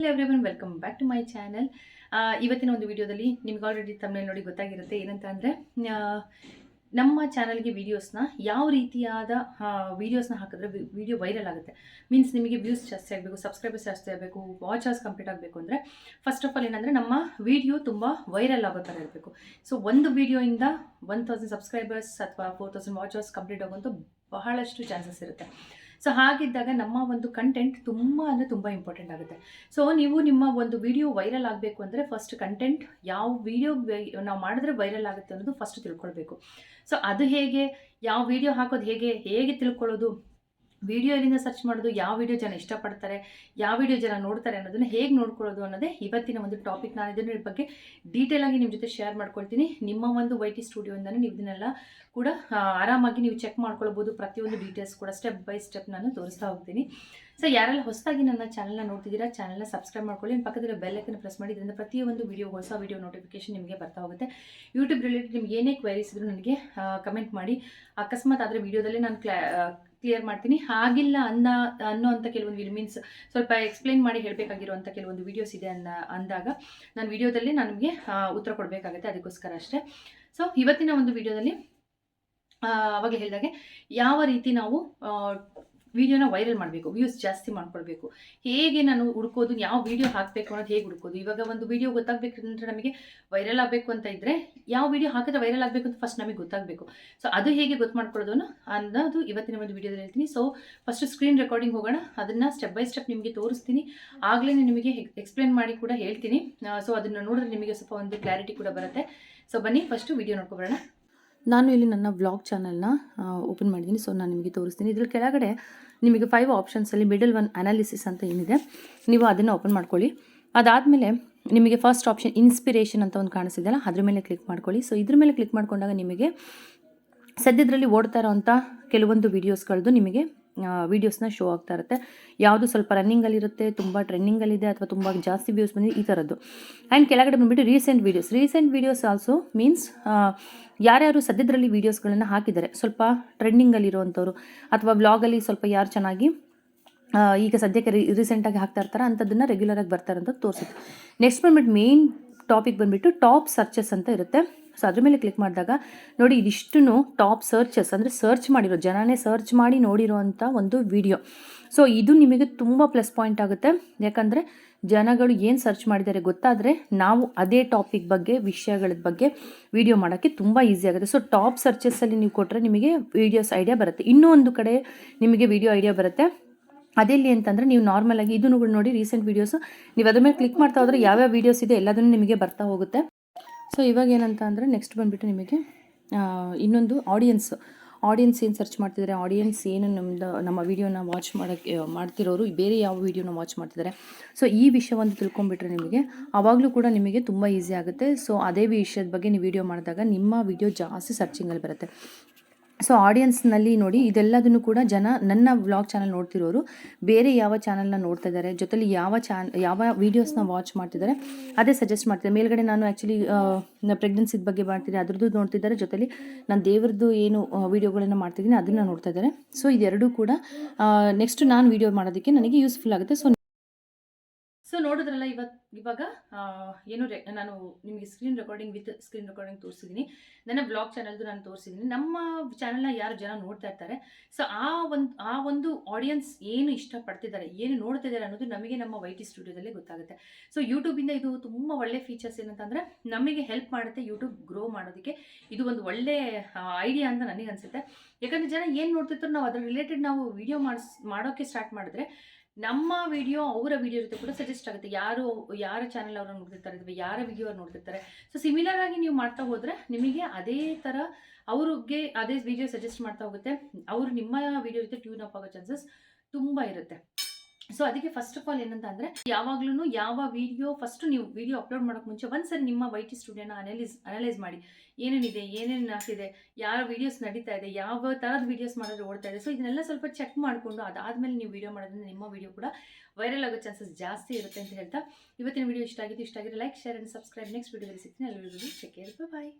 Hello everyone, welcome back to my channel. ಇವತ್ತಿನ ಒಂದು ವಿಡಿಯೋದಲ್ಲಿ ನಿಮ್ಗೆ ಆಲ್ರೆಡಿ ತಮ್ಮನೇಲಿ ನೋಡಿ ಗೊತ್ತಾಗಿರುತ್ತೆ ಏನಂತ ಅಂದರೆ ನಮ್ಮ ಚಾನಲ್ಗೆ ವೀಡಿಯೋಸ್ನ ಯಾವ ರೀತಿಯಾದ ವೀಡಿಯೋಸ್ನ ಹಾಕಿದ್ರೆ ವಿಡಿಯೋ ವೈರಲ್ ಆಗುತ್ತೆ. ಮೀನ್ಸ್ ನಿಮಗೆ ವ್ಯೂಸ್ ಜಾಸ್ತಿ ಆಗಬೇಕು, ಸಬ್ಸ್ಕ್ರೈಬರ್ಸ್ ಜಾಸ್ತಿ ಆಗಬೇಕು, ವಾಚ್ ಅವರ್ಸ್ ಕಂಪ್ಲೀಟ್ ಆಗಬೇಕು ಅಂದರೆ ಫಸ್ಟ್ ಆಫ್ ಆಲ್ ಏನಂದರೆ ನಮ್ಮ ವಿಡಿಯೋ ತುಂಬ ವೈರಲ್ ಆಗೋ ಥರ ಇರಬೇಕು. ಸೊ ಒಂದು ವಿಡಿಯೋಯಿಂದ 1000 ಸಬ್ಸ್ಕ್ರೈಬರ್ಸ್ ಅಥವಾ 4000 ವಾಚ್ ಅವರ್ಸ್ ಕಂಪ್ಲೀಟ್ ಆಗುವಂಥ ಬಹಳಷ್ಟು ಚಾನ್ಸಸ್ ಇರುತ್ತೆ. ಸೊ ಹಾಗಿದ್ದಾಗ ನಮ್ಮ ಒಂದು ಕಂಟೆಂಟ್ ತುಂಬ ಅಂದರೆ ತುಂಬ ಇಂಪಾರ್ಟೆಂಟ್ ಆಗುತ್ತೆ. ಸೊ ನೀವು ನಿಮ್ಮ ಒಂದು ವಿಡಿಯೋ ವೈರಲ್ ಆಗಬೇಕು ಅಂದರೆ ಫಸ್ಟ್ ಕಂಟೆಂಟ್ ಯಾವ ವಿಡಿಯೋ ನಾವು ಮಾಡಿದ್ರೆ ವೈರಲ್ ಆಗುತ್ತೆ ಅನ್ನೋದು ಫಸ್ಟ್ ತಿಳ್ಕೊಳ್ಬೇಕು. ಸೊ ಅದು ಹೇಗೆ, ಯಾವ ವಿಡಿಯೋ ಹಾಕೋದು ಹೇಗೆ ತಿಳ್ಕೊಳ್ಳೋದು, ವಿಡಿಯೋ ಎಲ್ಲಿಂದ ಸರ್ಚ್ ಮಾಡೋದು, ಯಾವ ವಿಡಿಯೋ ಜನ ಇಷ್ಟಪಡ್ತಾರೆ, ಯಾವ ವಿಡಿಯೋ ಜನ ನೋಡ್ತಾರೆ ಅನ್ನೋದನ್ನು ಹೇಗೆ ನೋಡ್ಕೊಳ್ಳೋದು ಅನ್ನೋದೇ ಇವತ್ತಿನ ಒಂದು ಟಾಪಿಕ್. ನಾನು ಇದರ ಬಗ್ಗೆ ಡೀಟೇಲ್ ಆಗಿ ನಿಮ್ಮ ಜೊತೆ ಶೇರ್ ಮಾಡ್ಕೊಳ್ತೀನಿ. ನಿಮ್ಮ ಒಂದು YT ಸ್ಟುಡಿಯೋಯಿಂದನೇ ನೀವು ಇದನ್ನೆಲ್ಲ ಕೂಡ ಆರಾಮಾಗಿ ನೀವು ಚೆಕ್ ಮಾಡ್ಕೊಳ್ಬೋದು. ಪ್ರತಿಯೊಂದು ಡೀಟೇಲ್ಸ್ ಕೂಡ ಸ್ಟೆಪ್ ಬೈ ಸ್ಟೆಪ್ ನಾನು ತೋರಿಸ್ತಾ ಹೋಗ್ತೀನಿ. ಸೊ ಯಾರೆಲ್ಲ ಹೊಸದಾಗಿ ನನ್ನ ಚಾನಲ್ನ ನೋಡ್ತಿದ್ದೀರಾ, ಚಾನಲ್ನ ಸಬ್ಸ್ಕ್ರೈಬ್ ಮಾಡ್ಕೊಳ್ಳಿ. ಪಕ್ಕದಲ್ಲಿ ಬೆಲ್ ಐಕನ್ ಪ್ರೆಸ್ ಮಾಡಿ. ಇದರಿಂದ ಪ್ರತಿಯೊಂದು ಹೊಸ ವಿಡಿಯೋ ನೋಟಿಫಿಕೇಶನ್ ನಿಮಗೆ ಬರ್ತಾ ಹೋಗುತ್ತೆ. ಯೂಟ್ಯೂಬ್ ರಿಲೇಟೆಡ್ ನಿಮ್ಗೆ ಏನೇ ಕ್ವೈರೀಸ್ ಇದ್ರೂ ನನಗೆ ಕಮೆಂಟ್ ಮಾಡಿ. ಅಕಸ್ಮಾತ್ ಆದರೆ ವಿಡಿಯೋದಲ್ಲಿ ನಾನು ಕ್ಲಿಯರ್ ಮಾಡ್ತೀನಿ. ಆಗಿಲ್ಲ ಅನ್ನೋಂಥ ಕೆಲವೊಂದು ಮೀನ್ಸ್ ಸ್ವಲ್ಪ ಎಕ್ಸ್ಪ್ಲೇನ್ ಮಾಡಿ ಹೇಳಬೇಕಾಗಿರುವಂಥ ಕೆಲವೊಂದು ವೀಡಿಯೋಸ್ ಇದೆ ಅಂದಾಗ ನಾನು ವಿಡಿಯೋದಲ್ಲಿ ನಿಮಗೆ ಉತ್ತರ ಕೊಡಬೇಕಾಗುತ್ತೆ. ಅದಕ್ಕೋಸ್ಕರ ಅಷ್ಟೇ. ಸೊ ಇವತ್ತಿನ ಒಂದು ವಿಡಿಯೋದಲ್ಲಿ ಅವಾಗಲೇ ಹೇಳಿದಾಗೆ ಯಾವ ರೀತಿ ನಾವು ವಿಡಿಯೋನ ವೈರಲ್ ಮಾಡಬೇಕು, ವ್ಯೂಸ್ ಜಾಸ್ತಿ ಮಾಡ್ಕೊಳ್ಬೇಕು, ಹೇಗೆ ನಾನು ಹುಡ್ಕೋದು, ಯಾವ ವಿಡಿಯೋ ಹಾಕಬೇಕು ಅನ್ನೋದು ಹೇಗೆ ಹುಡ್ಕೋದು. ಇವಾಗ ಒಂದು ವಿಡಿಯೋ ಗೊತ್ತಾಗಬೇಕಂದ್ರೆ ನಮಗೆ ವೈರಲ್ ಆಗಬೇಕು ಅಂತ ಇದ್ದರೆ ಯಾವ ವಿಡಿಯೋ ಹಾಕಿದ್ರೆ ವೈರಲ್ ಆಗಬೇಕು ಅಂತ ಫಸ್ಟ್ ನಮಗೆ ಗೊತ್ತಾಗಬೇಕು. ಸೊ ಅದು ಹೇಗೆ ಗೊತ್ತು ಮಾಡ್ಕೊಳ್ಳೋದು ಅನ್ನೋದು ಇವತ್ತಿನ ಒಂದು ವಿಡಿಯೋದಲ್ಲಿ ಹೇಳ್ತೀನಿ. ಸೊ ಫಸ್ಟ್ ಸ್ಕ್ರೀನ್ ರೆಕಾರ್ಡಿಂಗ್ ಹೋಗೋಣ. ಅದನ್ನು ಸ್ಟೆಪ್ ಬೈ ಸ್ಟೆಪ್ ನಿಮಗೆ ತೋರಿಸ್ತೀನಿ. ಆಗಲೇ ನಿಮಗೆ ಎಕ್ಸ್ಪ್ಲೇನ್ ಮಾಡಿ ಕೂಡ ಹೇಳ್ತೀನಿ. ಸೊ ಅದನ್ನು ನೋಡಿದ್ರೆ ನಿಮಗೆ ಸ್ವಲ್ಪ ಒಂದು ಕ್ಲಾರಿಟಿ ಕೂಡ ಬರುತ್ತೆ. ಸೊ ಬನ್ನಿ ಫಸ್ಟು ವಿಡಿಯೋ ನೋಡ್ಕೊಬರೋಣ. ನಾನು ಇಲ್ಲಿ ನನ್ನ ವ್ಲಾಗ್ ಚಾನಲ್ನ ಓಪನ್ ಮಾಡಿದ್ದೀನಿ. ಸೊ ನಾನು ನಿಮಗೆ ತೋರಿಸ್ತೀನಿ. ಇದ್ರ ಕೆಳಗಡೆ ನಿಮಗೆ 5 ಆಪ್ಷನ್ಸಲ್ಲಿ ಮಿಡಲ್ ಒನ್ ಅನಾಲಿಸಿಸ್ ಅಂತ ಏನಿದೆ, ನೀವು ಅದನ್ನು ಓಪನ್ ಮಾಡ್ಕೊಳ್ಳಿ. ಅದಾದಮೇಲೆ ನಿಮಗೆ ಫಸ್ಟ್ ಆಪ್ಷನ್ ಇನ್ಸ್ಪಿರೇಷನ್ ಅಂತ ಒಂದು ಕಾಣಿಸಿದೆಯಲ್ಲ, ಅದ್ರ ಮೇಲೆ ಕ್ಲಿಕ್ ಮಾಡ್ಕೊಳ್ಳಿ. ಸೊ ಇದ್ರ ಮೇಲೆ ಕ್ಲಿಕ್ ಮಾಡ್ಕೊಂಡಾಗ ನಿಮಗೆ ಸದ್ಯದಲ್ಲಿ ಓಡ್ತಾ ಇರೋವಂಥ ಕೆಲವೊಂದು ವೀಡಿಯೋಸ್ಗಳದ್ದು ನಿಮಗೆ ವೀಡಿಯೋಸ್ನ ಶೋ ಆಗ್ತಾ ಇರುತ್ತೆ. ಯಾವುದು ಸ್ವಲ್ಪ ರನ್ನಿಂಗಲ್ಲಿರುತ್ತೆ, ತುಂಬ ಟ್ರೆಂಡಿಂಗಲ್ಲಿದೆ, ಅಥವಾ ತುಂಬ ಜಾಸ್ತಿ ವ್ಯೂಸ್ ಬಂದಿದೆ, ಈ ಥರದ್ದು. ಆ್ಯಂಡ್ ಕೆಳಗಡೆ ಬಂದುಬಿಟ್ಟು ರೀಸೆಂಟ್ ವೀಡಿಯೋಸ್ ಆಲ್ಸೋ ಮೀನ್ಸ್ ಯಾರ್ಯಾರು ಸದ್ಯದಲ್ಲಿ ವೀಡಿಯೋಸ್ಗಳನ್ನು ಹಾಕಿದ್ದಾರೆ, ಸ್ವಲ್ಪ ಟ್ರೆಂಡಿಂಗಲ್ಲಿರುವಂಥವ್ರು ಅಥವಾ ವ್ಲಾಗಲ್ಲಿ ಸ್ವಲ್ಪ ಯಾರು ಚೆನ್ನಾಗಿ ಈಗ ಸದ್ಯಕ್ಕೆ ರೀಸೆಂಟಾಗಿ ಹಾಕ್ತಾ ಇರ್ತಾರೆ ಅಂಥದ್ದನ್ನು ರೆಗ್ಯುಲರಾಗಿ ಬರ್ತಾರೆ ಅಂತ ತೋರಿಸುತ್ತೆ. ನೆಕ್ಸ್ಟ್ ಬಂದುಬಿಟ್ಟು ಮೇನ್ ಟಾಪಿಕ್ ಬಂದುಬಿಟ್ಟು ಟಾಪ್ ಸರ್ಚಸ್ ಅಂತ ಇರುತ್ತೆ. ಸೊ ಅದ್ರ ಮೇಲೆ ಕ್ಲಿಕ್ ಮಾಡಿದಾಗ ನೋಡಿ, ಇದಿಷ್ಟು ಟಾಪ್ ಸರ್ಚಸ್ ಅಂದರೆ ಸರ್ಚ್ ಮಾಡಿರೋ ಜನನೇ ಸರ್ಚ್ ಮಾಡಿ ನೋಡಿರೋವಂಥ ಒಂದು ವಿಡಿಯೋ. ಸೊ ಇದು ನಿಮಗೆ ತುಂಬ ಪ್ಲಸ್ ಪಾಯಿಂಟ್ ಆಗುತ್ತೆ. ಯಾಕಂದರೆ ಜನಗಳು ಏನು ಸರ್ಚ್ ಮಾಡಿದ್ದಾರೆ ಗೊತ್ತಾದರೆ ನಾವು ಅದೇ ಟಾಪಿಕ್ ಬಗ್ಗೆ, ವಿಷಯಗಳ ಬಗ್ಗೆ ವಿಡಿಯೋ ಮಾಡೋಕ್ಕೆ ತುಂಬ ಈಸಿ ಆಗುತ್ತೆ. ಸೊ ಟಾಪ್ ಸರ್ಚಸ್ಸಲ್ಲಿ ನೀವು ಕೊಟ್ಟರೆ ನಿಮಗೆ ವೀಡಿಯೋಸ್ ಐಡಿಯಾ ಬರುತ್ತೆ. ಇನ್ನೂ ಒಂದು ಕಡೆ ನಿಮಗೆ ವಿಡಿಯೋ ಐಡಿಯಾ ಬರುತ್ತೆ. ಅದೆಲ್ಲಿ ಅಂತಂದರೆ ನೀವು ನಾರ್ಮಲಾಗಿ ಇದನ್ನು ನೋಡಿ ರೀಸೆಂಟ್ ವೀಡಿಯೋಸು, ನೀವು ಅದ್ರ ಮೇಲೆ ಕ್ಲಿಕ್ ಮಾಡ್ತಾ ಹೋದರೆ ಯಾವ್ಯಾವ ವೀಡಿಯೋಸ್ ಇದೆ ಎಲ್ಲದನ್ನು ನಿಮಗೆ ಬರ್ತಾ ಹೋಗುತ್ತೆ. ಸೊ ಇವಾಗ ಏನಂತ ಅಂದರೆ ನೆಕ್ಸ್ಟ್ ಬಂದುಬಿಟ್ಟು ನಿಮಗೆ ಇನ್ನೊಂದು ಆಡಿಯನ್ಸ್ ಏನು ಸರ್ಚ್ ಮಾಡ್ತಿದ್ದಾರೆ, ಆಡಿಯನ್ಸ್ ಏನು ನಮ್ಮ ವೀಡಿಯೋನ ವಾಚ್ ಮಾಡ್ತಿರೋರು ಬೇರೆ ಯಾವ ವೀಡಿಯೋನ ವಾಚ್ ಮಾಡ್ತಿದ್ದಾರೆ. ಸೊ ಈ ವಿಷಯವನ್ನು ತಿಳ್ಕೊಂಬಿಟ್ರೆ ನಿಮಗೆ ಆವಾಗಲೂ ಕೂಡ ನಿಮಗೆ ತುಂಬ ಈಸಿ ಆಗುತ್ತೆ. ಸೊ ಅದೇ ವಿಷಯದ ಬಗ್ಗೆ ನೀವು ವೀಡಿಯೋ ಮಾಡಿದಾಗ ನಿಮ್ಮ ವೀಡಿಯೋ ಜಾಸ್ತಿ ಸರ್ಚಿಂಗಲ್ಲಿ ಬರುತ್ತೆ. ಸೊ ಆಡಿಯನ್ಸ್ನಲ್ಲಿ ನೋಡಿ, ಇದೆಲ್ಲದನ್ನು ಕೂಡ ಜನ ನನ್ನ ವ್ಲಾಗ್ ಚಾನಲ್ ನೋಡ್ತಿರೋರು ಬೇರೆ ಯಾವ ಚಾನಲ್ನ ನೋಡ್ತಾ ಇದ್ದಾರೆ, ಜೊತೆಲಿ ಯಾವ ವೀಡಿಯೋಸ್ನ ವಾಚ್ ಮಾಡ್ತಿದ್ದಾರೆ ಅದೇ ಸಜೆಸ್ಟ್ ಮಾಡ್ತಿದ್ದಾರೆ. ಮೇಲ್ಗಡೆ ನಾನು ಆ್ಯಕ್ಚುಲಿ ಪ್ರೆಗ್ನೆನ್ಸಿದ ಬಗ್ಗೆ ಮಾಡ್ತಿದ್ದೆ, ಅದ್ರದ್ದು ನೋಡ್ತಿದ್ದಾರೆ, ಜೊತೆಲಿ ನಾನು ದೇವ್ರದ್ದು ಏನು ವೀಡಿಯೋಗಳನ್ನು ಮಾಡ್ತಿದ್ದೀನಿ ಅದನ್ನು ನೋಡ್ತಾ ಇದ್ದಾರೆ. ಸೊ ಇದೆರಡೂ ಕೂಡ ನೆಕ್ಸ್ಟ್ ನಾನು ವೀಡಿಯೋ ಮಾಡೋದಕ್ಕೆ ನನಗೆ ಯೂಸ್ಫುಲ್ ಆಗುತ್ತೆ. ಸೊ ನೋಡಿದ್ರಲ್ಲ, ಇವಾಗ ಏನು ನಾನು ನಿಮಗೆ ಸ್ಕ್ರೀನ್ ರೆಕಾರ್ಡಿಂಗ್ ತೋರಿಸಿದ್ದೀನಿ. ನನ್ನ ಬ್ಲಾಗ್ ಚಾನಲ್ದು ನಾನು ತೋರಿಸಿದ್ದೀನಿ. ನಮ್ಮ ಚಾನಲ್ನ ಯಾರು ಜನ ನೋಡ್ತಾ ಇರ್ತಾರೆ, ಸೊ ಆ ಒಂದು ಆಡಿಯನ್ಸ್ ಏನು ಇಷ್ಟಪಡ್ತಿದ್ದಾರೆ, ಏನು ನೋಡ್ತಿದ್ದಾರೆ ಅನ್ನೋದು ನಮಗೆ ನಮ್ಮ YT ಸ್ಟುಡಿಯೋದಲ್ಲೇ ಗೊತ್ತಾಗುತ್ತೆ. ಸೊ ಯೂಟ್ಯೂಬಿಂದ ಇದು ತುಂಬ ಒಳ್ಳೆ ಫೀಚರ್ಸ್ ಏನಂತಂದರೆ ನಮಗೆ ಹೆಲ್ಪ್ ಮಾಡುತ್ತೆ ಯೂಟ್ಯೂಬ್ ಗ್ರೋ ಮಾಡೋದಕ್ಕೆ. ಇದು ಒಂದು ಒಳ್ಳೆ ಐಡಿಯಾ ಅಂತ ನನಗೆ ಅನಿಸುತ್ತೆ. ಯಾಕಂದರೆ ಜನ ಏನು ನೋಡ್ತಿರ್ತಾರೆ, ನಾವು ಅದ್ರ ರಿಲೇಟೆಡ್ ನಾವು ವಿಡಿಯೋ ಮಾಡೋಕ್ಕೆ ಸ್ಟಾರ್ಟ್ ಮಾಡಿದ್ರೆ ನಮ್ಮ ವಿಡಿಯೋ ಅವರ ವಿಡಿಯೋ ಜೊತೆ ಕೂಡ ಸಜೆಸ್ಟ್ ಆಗುತ್ತೆ. ಯಾರ ಚಾನಲ್ ಅವರು ನೋಡ್ತಿರ್ತಾರೆ ಅಥವಾ ಯಾರ ವಿಡಿಯೋ ಅವ್ರು ನೋಡ್ತಿರ್ತಾರೆ. ಸೊ ಸಿಮಿಲರ್ ಆಗಿ ನೀವು ಮಾಡ್ತಾ ಹೋದರೆ ನಿಮಗೆ ಅದೇ ಥರ ಅವ್ರಿಗೆ ಅದೇ ವಿಡಿಯೋ ಸಜೆಸ್ಟ್ ಮಾಡ್ತಾ ಹೋಗುತ್ತೆ. ಅವರು ನಿಮ್ಮ ವಿಡಿಯೋ ಜೊತೆ ಟ್ಯೂನ್ ಅಪ್ ಆಗೋ ಚಾನ್ಸಸ್ ತುಂಬ ಇರುತ್ತೆ. ಸೊ ಅದಕ್ಕೆ ಫಸ್ಟ್ ಆಫ್ ಆಲ್ ಏನಂತ ಅಂದರೆ ಯಾವಾಗಲೂ ಯಾವ ವಿಡಿಯೋ ಫಸ್ಟ್ ನೀವು ವಿಡಿಯೋ ಅಪ್ಲೋಡ್ ಮಾಡೋಕ್ಕೆ ಮುಂಚೆ ಒಂದ್ಸರಿ ನಿಮ್ಮ YT ಸ್ಟುಡಿಯೋನ ಅನಲೈಸ್ ಮಾಡಿ. ಏನೇನಿದೆ, ಏನೇನು ಆಗ್ತಿದೆ, ಯಾವ ವೀಡಿಯೋಸ್ ನಡೀತಾ ಇದೆ, ಯಾವ ಥರದ ವೀಡಿಯೋಸ್ ಮಾಡಿದ್ರೆ ಓಡ್ತಾ ಇದೆ. ಸೊ ಇದನ್ನೆಲ್ಲ ಸ್ವಲ್ಪ ಚೆಕ್ ಮಾಡಿಕೊಂಡು ಅದಾದಮೇಲೆ ನೀವು ವಿಡಿಯೋ ಮಾಡೋದ್ರಿಂದ ನಿಮ್ಮ ವಿಡಿಯೋ ಕೂಡ ವೈರಲ್ ಆಗೋ ಚಾನ್ಸಸ್ ಜಾಸ್ತಿ ಇರುತ್ತೆ ಅಂತ ಹೇಳ್ತಾ ಇವತ್ತಿನ ವಿಡಿಯೋ ಇಷ್ಟ ಆಗಿದ್ರೆ like, share and subscribe. Next ವಿಡಿಯೋದಲ್ಲಿ ಸಿಗ್ತೀನಿ. ಎಲ್ಲರಿಗೂ ಟೇಕ್ ಕೇರ್, ಬಾಯ್.